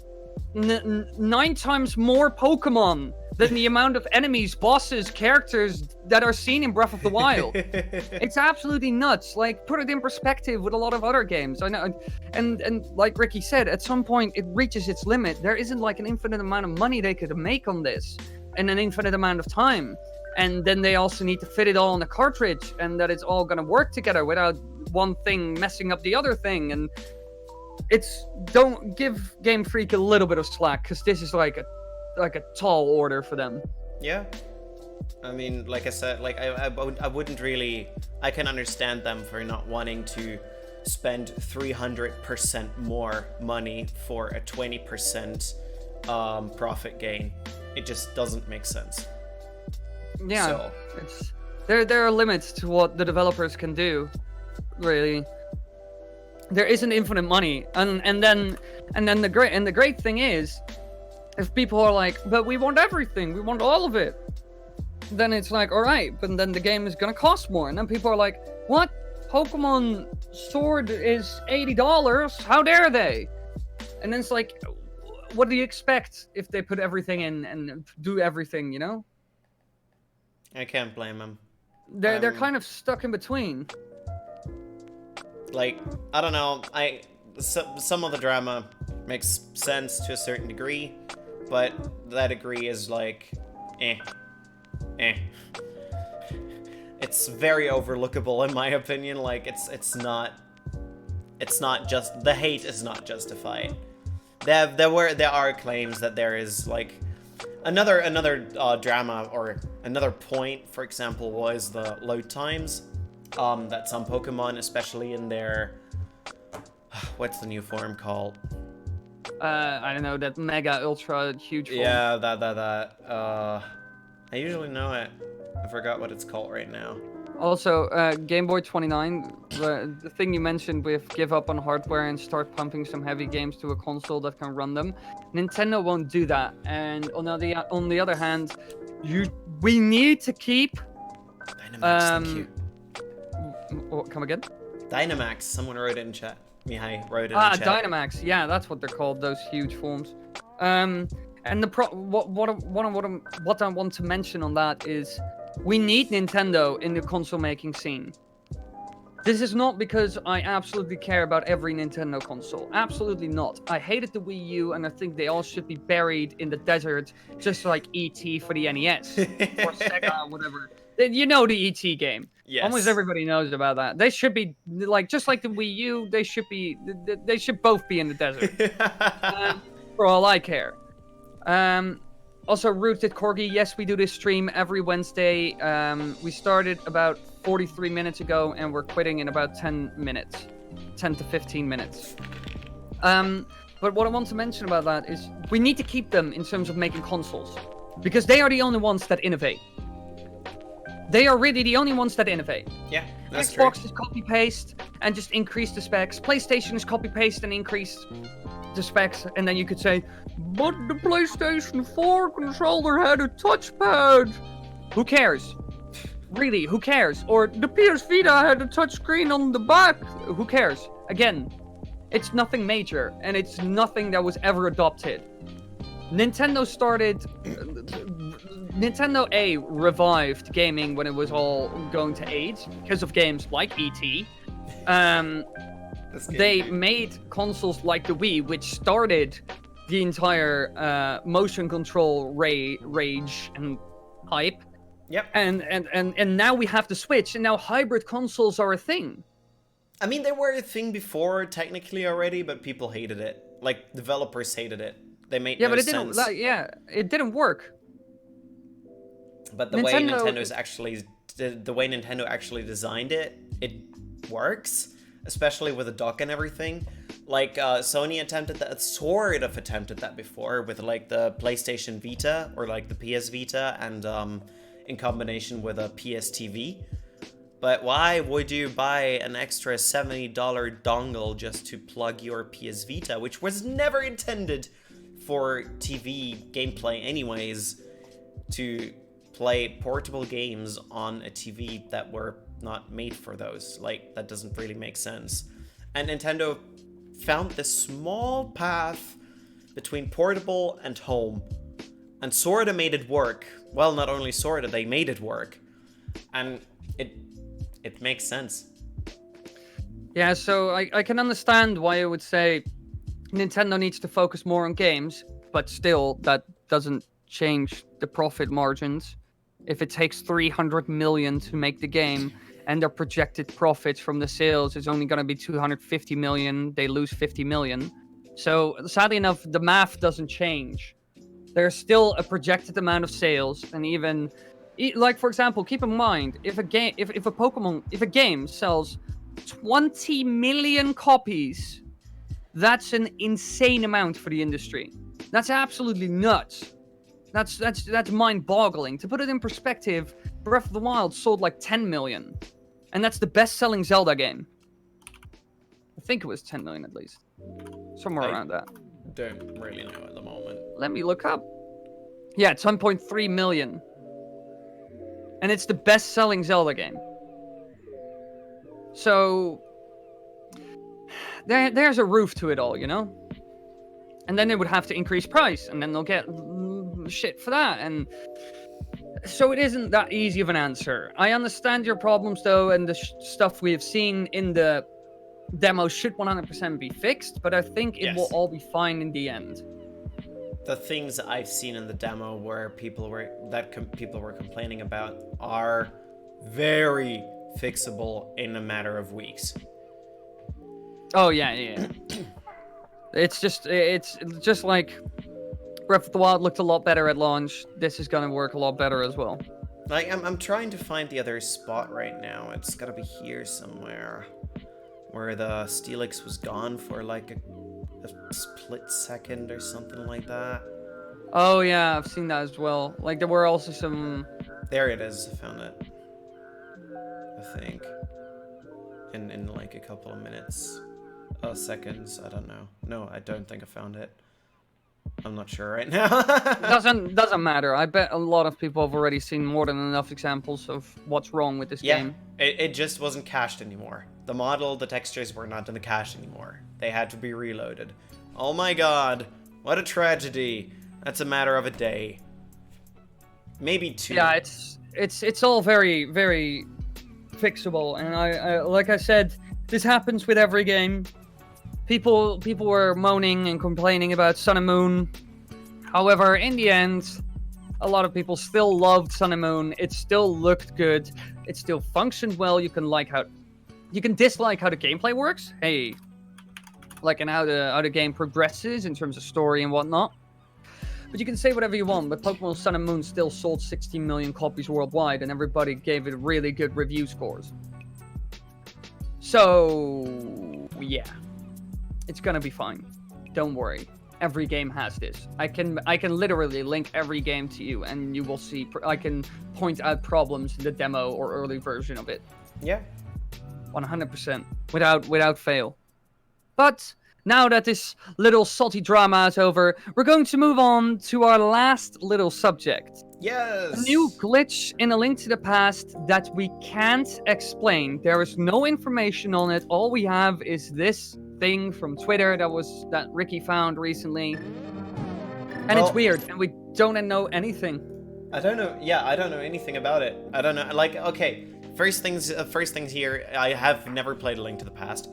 9 times more Pokemon than the amount of enemies, bosses, characters that are seen in Breath of the Wild. It's absolutely nuts. Like, put it in perspective with a lot of other games. I know, and like Ricky said, at some point it reaches its limit. There isn't like an infinite amount of money they could make on this, and an infinite amount of time. And then they also need to fit it all on a cartridge, and that it's all gonna work together without one thing messing up the other thing. And don't give Game Freak a little bit of slack, because this is like a tall order for them. Yeah, I mean, like I said, like I wouldn't really. I can understand them for not wanting to spend 300% more money for a 20% profit gain. It just doesn't make sense. Yeah, so. there are limits to what the developers can do, really. There isn't infinite money, and then the great thing is, if people are like, but we want everything, we want all of it, then it's like, all right, but then the game is gonna cost more, and then people are like, what? Pokemon Sword is $80? How dare they? And then it's like, what do you expect if they put everything in and do everything, you know? I can't blame them. They're kind of stuck in between. Like, I don't know, some of the drama makes sense to a certain degree, but that degree is like, eh. It's very overlookable in my opinion. Like, it's not just, the hate is not justified. There are claims that there is like another drama or another point, for example, was the load times. That some Pokemon, especially in their what's the new form called? I don't know, that mega ultra huge form. Yeah, that. I usually know it. I forgot what it's called right now. Also, Game Boy 29, the thing you mentioned with give up on hardware and start pumping some heavy games to a console that can run them. Nintendo won't do that. And on the other hand, we need to keep. Dynamax, thank you. Come again? Dynamax. Someone wrote it in chat. Mihai wrote it in chat. Dynamax. Yeah, that's what they're called. Those huge forms. And what I want to mention on that is, we need Nintendo in the console making scene. This is not because I absolutely care about every Nintendo console. Absolutely not. I hated the Wii U, and I think they all should be buried in the desert, just like E.T. for the NES or Sega, whatever. You know the E.T. game. Yes. Almost everybody knows about that. They should be like, just like the Wii U. They should both be in the desert. For all I care. Also, Rooted Corgi. Yes, we do this stream every Wednesday. We started about 43 minutes ago, and we're quitting in about 10 to 15 minutes. But what I want to mention about that is, we need to keep them in terms of making consoles, because they are the only ones that innovate. They are really the only ones that innovate. Yeah, that's Xbox true. is copy-paste and just increase the specs. PlayStation is copy-paste and increase the specs. And then you could say, but the PlayStation 4 controller had a touchpad. Who cares? Really, who cares? Or the PS Vita had a touchscreen on the back. Who cares? Again, it's nothing major, and it's nothing that was ever adopted. Nintendo started. Nintendo revived gaming when it was all going to AIDS because of games like E.T. They made consoles like the Wii, which started the entire motion control rage and hype. Yep. And now we have the Switch, and now hybrid consoles are a thing. I mean, they were a thing before, technically already, but people hated it. Like, developers hated it. They made no but it sense. it didn't work. But the way Nintendo's actually, the way Nintendo actually designed it, it works, especially with the dock and everything. Like, Sony attempted that, sort of attempted that before with like the PlayStation Vita or like the PS Vita, and in combination with a PS TV. But why would you buy an extra $70 dongle just to plug your PS Vita, which was never intended for TV gameplay anyways, to play portable games on a TV that were not made for those? Like, that doesn't really make sense. And Nintendo found this small path between portable and home, and sorta made it work. Well, not only sorta, they made it work. And it makes sense. Yeah, so I can understand why I would say Nintendo needs to focus more on games, but still, that doesn't change the profit margins. If it takes 300 million to make the game, and their projected profits from the sales is only going to be 250 million, they lose 50 million. So sadly enough, the math doesn't change. There's still a projected amount of sales, and even like, for example, keep in mind, if a game sells 20 million copies, that's an insane amount for the industry. That's absolutely nuts. That's mind-boggling. To put it in perspective, Breath of the Wild sold like 10 million, and that's the best-selling Zelda game. I think it was 10 million at least, somewhere around that. Don't really know at the moment. Let me look up. Yeah, 10.3 million. And it's the best-selling Zelda game. So there's a roof to it all, you know? And then they would have to increase price, and then they'll get shit for that. And so it isn't that easy of an answer. I understand your problems, though, and the stuff we have seen in the demo should 100% be fixed, but I think it will all be fine in the end. The things I've seen in the demo where people were complaining about are very fixable in a matter of weeks. Oh yeah. It's just like Breath of the Wild looked a lot better at launch. This is gonna work a lot better as well. Like, I'm trying to find the other spot right now. It's gotta be here somewhere, where the Steelix was gone for like a split second or something like that. Oh yeah, I've seen that as well. Like, there were also some... There it is, I found it. I think. In like a couple of minutes. Seconds, I don't know. No, I don't think I found it. I'm not sure right now. doesn't matter. I bet a lot of people have already seen more than enough examples of what's wrong with this game. It just wasn't cached anymore. The model, the textures were not in the cache anymore. They had to be reloaded. Oh my god, what a tragedy. That's a matter of a day. Maybe 2. Yeah, it's all very, very fixable, and I like I said, this happens with every game. People were moaning and complaining about Sun and Moon. However, in the end, a lot of people still loved Sun and Moon. It still looked good. It still functioned well. You can dislike how the gameplay works. Hey, like, and how the game progresses in terms of story and whatnot. But you can say whatever you want, but Pokemon Sun and Moon still sold 16 million copies worldwide, and everybody gave it really good review scores. So, yeah. It's gonna be fine. Don't worry. Every game has this. I can literally link every game to you, and you will see. I can point out problems in the demo or early version of it. Yeah. 100%, without fail. But now that this little salty drama is over, we're going to move on to our last little subject. Yes! A new glitch in A Link to the Past that we can't explain. There is no information on it. All we have is this thing from Twitter that Ricky found recently. And it's Well, weird, and we don't know anything. I don't know. Yeah, I don't know anything about it. I don't know. Like, okay, first things here. I have never played A Link to the Past.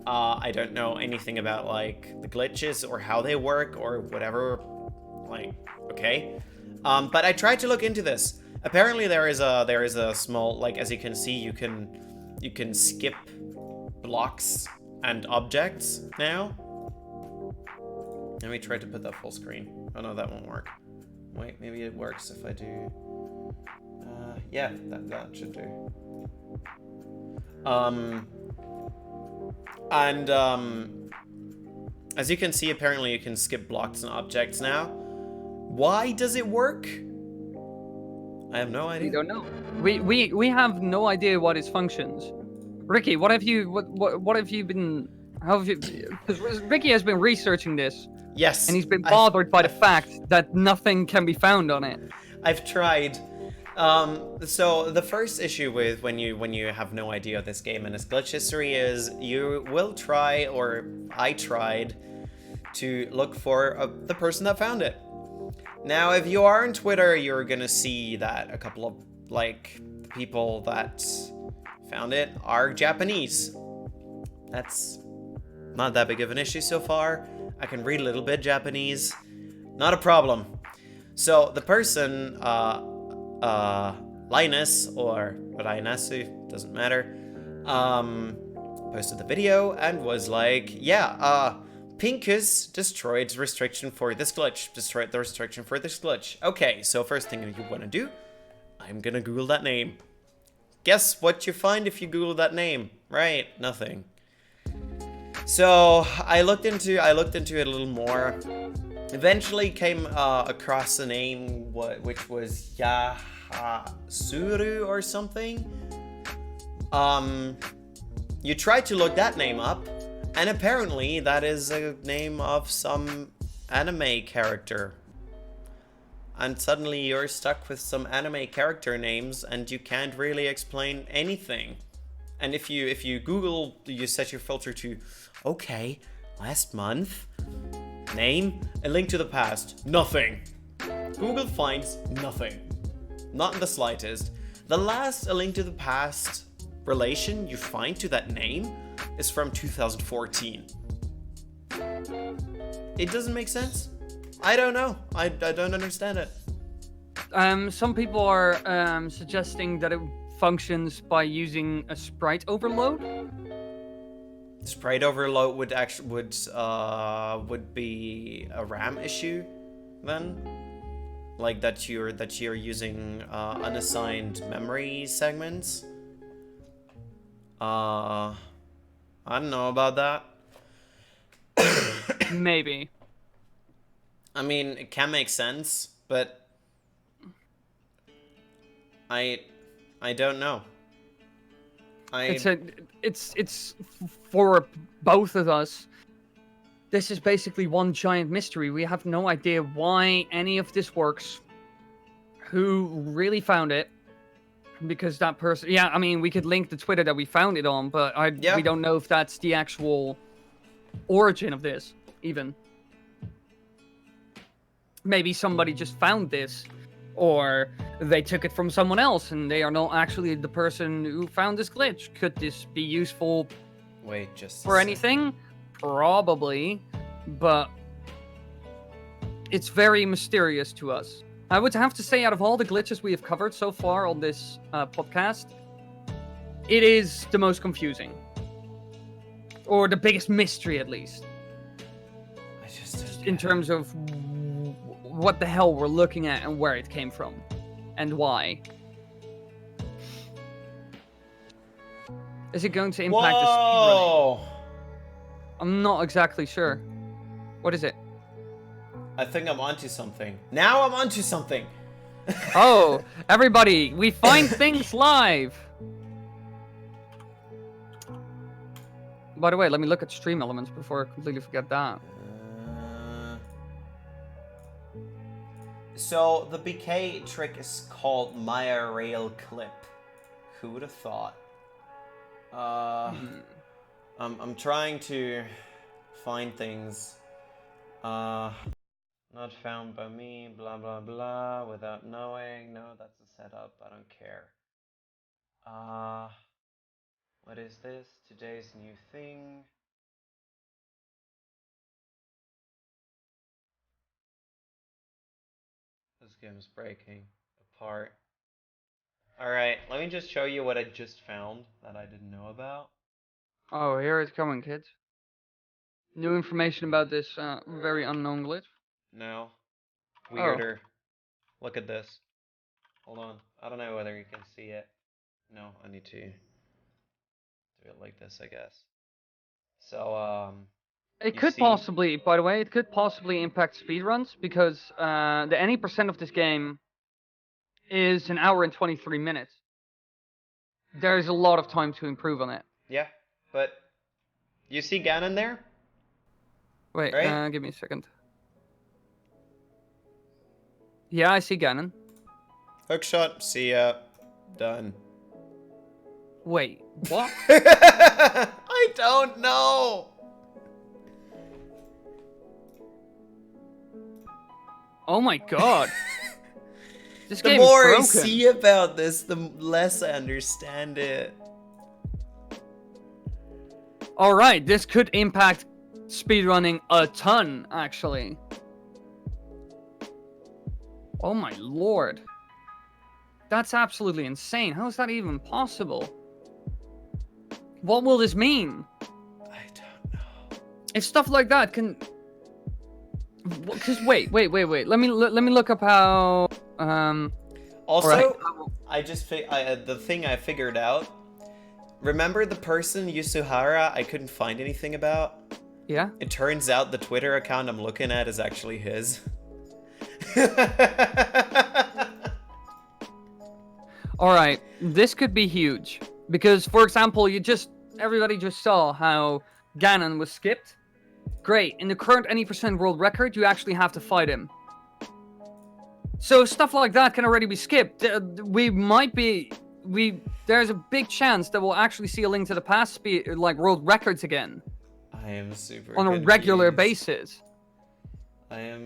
I don't know anything about like the glitches or how they work or whatever. Like, okay. But I tried to look into this. Apparently, there is a small, like, as you can see, you can skip blocks and objects now. Let me try to put that full screen. Oh no, that won't work. Wait, maybe it works if I do. Yeah, that should do. As you can see, apparently you can skip blocks and objects now. Why does it work? I have no idea. We don't know. We have no idea what its functions. Ricky, what have you been? How have you? Because Ricky has been researching this. Yes. And he's been bothered by the fact that nothing can be found on it. I've tried. So the first issue with when you have no idea of this game and its glitch history is you will try, or I tried, to look for the person that found it. Now, if you are on Twitter, you're gonna see that a couple of like people that found it are Japanese. That's not that big of an issue so far. I can read a little bit Japanese. Not a problem. So the person, Linus or Rainasu, doesn't matter, posted the video and was like, yeah, Pinkus destroyed the restriction for this glitch. Destroyed the restriction for this glitch. Okay, so first thing you want to do, I'm gonna Google that name. Guess what you find if you Google that name? Right, nothing. So I looked into it a little more. Eventually came across a name which was Yahasuru or something. You tried to look that name up, and apparently that is a name of some anime character. And suddenly you're stuck with some anime character names and you can't really explain anything. And if you Google, you set your filter to, okay, last month, name, A Link to the Past, nothing. Google finds nothing. Not in the slightest. The last A Link to the Past relation you find to that name is from 2014. It doesn't make sense. I don't know. I don't understand it. Some people are suggesting that it functions by using a sprite overload. Sprite overload would be a RAM issue, then, like that you're using unassigned memory segments. I don't know about that. Maybe. I mean, it can make sense, but I don't know. It's for both of us. This is basically one giant mystery. We have no idea why any of this works. Who really found it? Because that person, yeah, I mean, we could link the Twitter that we found it on, but we don't know if that's the actual origin of this, even. Maybe somebody just found this, or they took it from someone else and they are not actually the person who found this glitch. Could this be useful for anything? Probably, but it's very mysterious to us. I would have to say, out of all the glitches we have covered so far on this podcast, it is the most confusing. Or the biggest mystery, at least. In terms of what the hell we're looking at and where it came from. And why. Is it going to impact the speedrunning? I'm not exactly sure. What is it? I think I'm onto something. Now I'm onto something. Oh, everybody, we find things live. By the way, let me look at stream elements before I completely forget that. So the BK trick is called Maya Rail Clip. Who would have thought? I'm trying to find things. Not found by me, blah blah blah, without knowing. No, that's a setup, I don't care. What is this? Today's new thing. This game is breaking apart. Alright, let me just show you what I just found that I didn't know about. Oh, here it's coming, kids. New information about this very unknown glitch. No. Weirder. Look at this. Hold on. I don't know whether you can see it. No, I need to do it like this, I guess. So, It could possibly, by the way, it could possibly impact speedruns because the any percent of this game is 1 hour and 23 minutes. There's a lot of time to improve on it. Yeah, but you see Ganon there? Wait, right? Give me a second. Yeah, I see Ganon. Hookshot, see ya. Done. Wait, what? I don't know. Oh my god. This the game more is I broken. see about this, the less I understand it. Alright, this could impact speedrunning a ton, actually. Oh my lord. That's absolutely insane. How is that even possible? What will this mean? I don't know. If stuff like that can... Because wait. Let me look up how... Also, right. I just the thing I figured out. Remember the person Yusuhara I couldn't find anything about? Yeah. It turns out the Twitter account I'm looking at is actually his. Alright, this could be huge. Because, for example, everybody just saw how Ganon was skipped. Great, in the current any percent world record, you actually have to fight him. So stuff like that can already be skipped. There's a big chance that we'll actually see a Link to the Past world records again. I am super on a regular basis.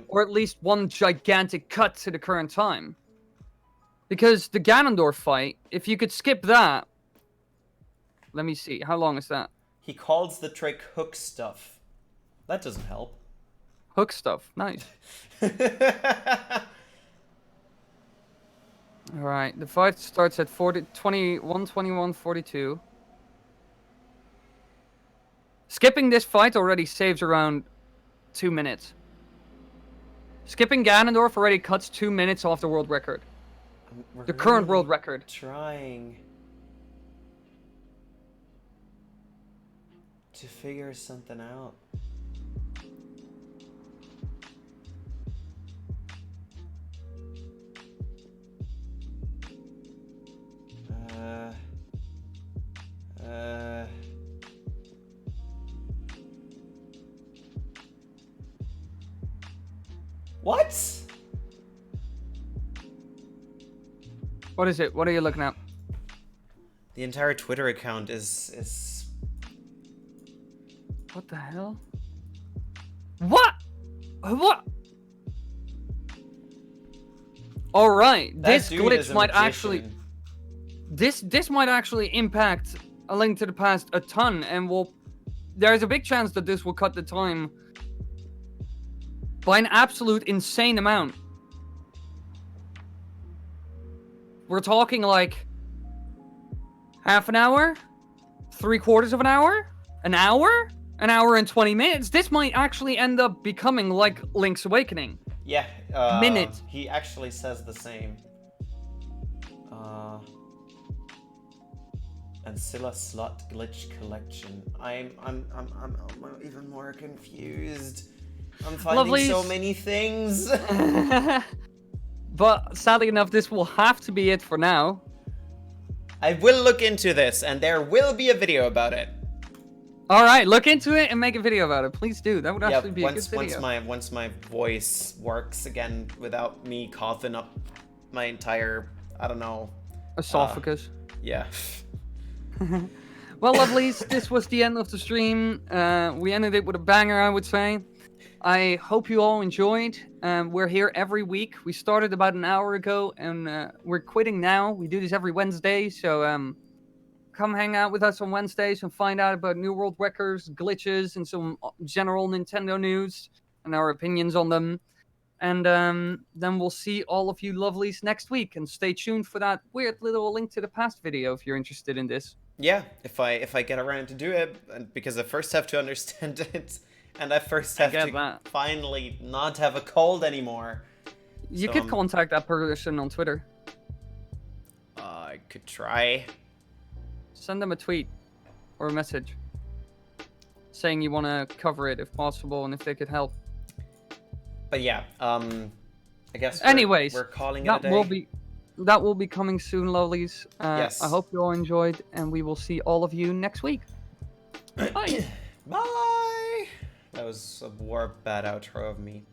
Or at least one gigantic cut to the current time. Because the Ganondorf fight, if you could skip that... Let me see, how long is that? He calls the trick hook stuff. That doesn't help. Hook stuff, nice. Alright, the fight starts at 21:21:42. Skipping this fight already saves around 2 minutes. Skipping Ganondorf already cuts 2 minutes off the world record. The current world record. Trying to figure something out. What? What is it? What are you looking at? The entire Twitter account is... What the hell? What? What? Alright, this glitch might actually... This might actually impact A Link to the Past a ton, and there's a big chance that this will cut the time by an absolute insane amount. We're talking like half an hour, 3/4 of an hour, an hour and 20 minutes. This might actually end up becoming like Link's Awakening. Yeah, minute. He actually says the same. Ancilla slot glitch collection. I'm even more confused. I'm finding so many things. But sadly enough, this will have to be it for now. I will look into this, and there will be a video about it. All right, look into it and make a video about it. Please do. That would actually be a good video. Once my voice works again without me coughing up my entire, I don't know, esophagus. Yeah. Well, lovelies, this was the end of the stream. We ended it with a banger, I would say. I hope you all enjoyed. We're here every week. We started about an hour ago, and we're quitting now. We do this every Wednesday, so come hang out with us on Wednesdays and find out about New World Records, glitches, and some general Nintendo news and our opinions on them. And then we'll see all of you lovelies next week. And stay tuned for that weird little Link to the Past video if you're interested in this. Yeah, if I get around to do it, because I first have to understand it, and I first I have get to that. finally not have a cold anymore. You So, could contact that person on Twitter. I could try. Send them a tweet or a message saying you want to cover it if possible and if they could help. But yeah, I guess Anyways, we're calling it a day. that will be coming soon, lovelies. Yes. I hope you all enjoyed, and we will see all of you next week. Bye. Bye! That was a bad outro of me.